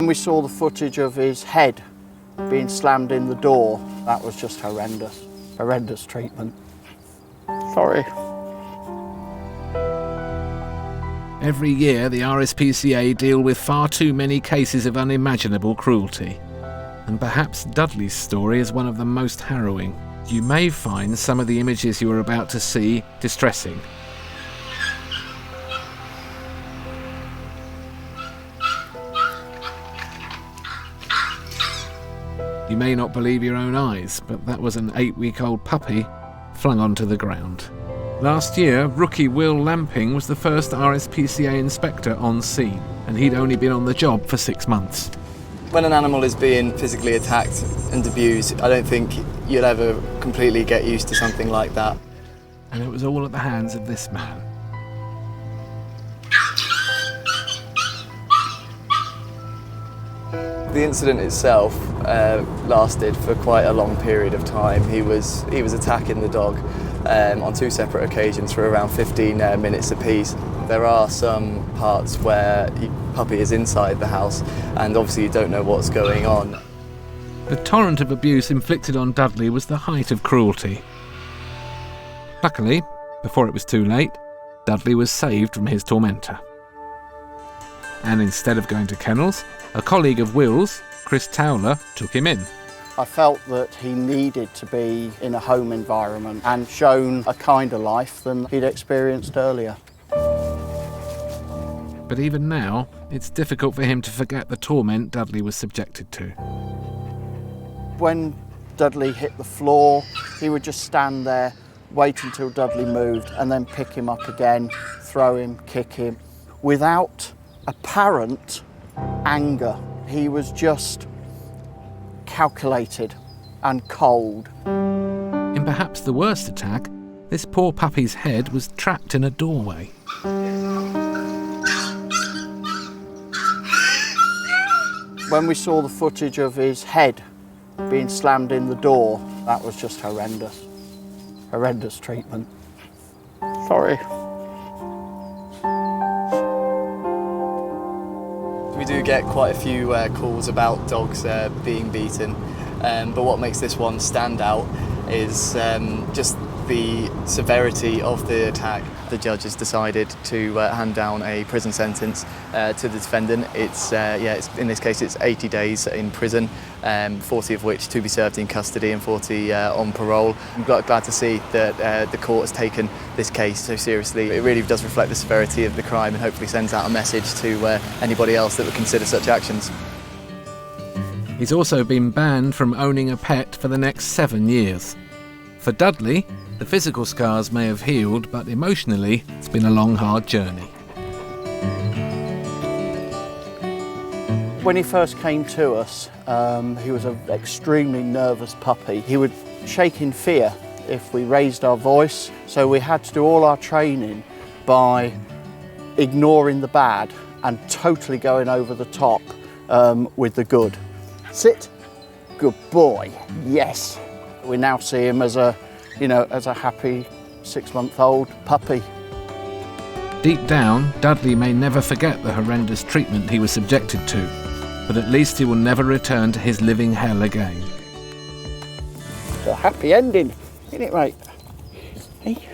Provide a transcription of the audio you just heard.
When we saw the footage of his head being slammed in the door, that was just horrendous. Horrendous treatment. Sorry. Every year, the RSPCA deal with far too many cases of unimaginable cruelty. And perhaps Dudley's story is one of the most harrowing. You may find some of the images you are about to see distressing. You may not believe your own eyes, but that was an 8-week-old puppy flung onto the ground. Last year, rookie Will Lamping was the first RSPCA inspector on scene, and he'd only been on the job for 6 months. When an animal is being physically attacked and abused, I don't think you'll ever completely get used to something like that. And it was all at the hands of this man. The incident itself lasted for quite a long period of time. He was attacking the dog on 2 separate occasions for around 15 minutes apiece. There are some parts where the puppy is inside the house and obviously you don't know what's going on. The torrent of abuse inflicted on Dudley was the height of cruelty. Luckily, before it was too late, Dudley was saved from his tormentor. And instead of going to kennels, a colleague of Will's, Chris Towler, took him in. I felt that he needed to be in a home environment and shown a kinder life than he'd experienced earlier. But even now, it's difficult for him to forget the torment Dudley was subjected to. When Dudley hit the floor, he would just stand there, wait until Dudley moved, and then pick him up again, throw him, kick him, without apparent anger. He was just calculated and cold. In perhaps the worst attack, this poor puppy's head was trapped in a doorway. When we saw the footage of his head being slammed in the door, that was just horrendous. Horrendous treatment. Sorry. We do get quite a few calls about dogs being beaten, but what makes this one stand out is just the severity of the attack. The judge has decided to hand down a prison sentence to the defendant. It's in this case it's 80 days in prison, 40 of which to be served in custody and 40 on parole. I'm glad to see that the court has taken this case so seriously. It really does reflect the severity of the crime and hopefully sends out a message to anybody else that would consider such actions. He's also been banned from owning a pet for the next 7 years. For Dudley, the physical scars may have healed, but emotionally, it's been a long, hard journey. When he first came to us, he was an extremely nervous puppy. He would shake in fear if we raised our voice, so we had to do all our training by ignoring the bad and totally going over the top with the good. Sit. Good boy. Yes. We now see him as a happy 6-month-old puppy. Deep down, Dudley may never forget the horrendous treatment he was subjected to, but at least he will never return to his living hell again. It's a happy ending, isn't it, mate? Hey?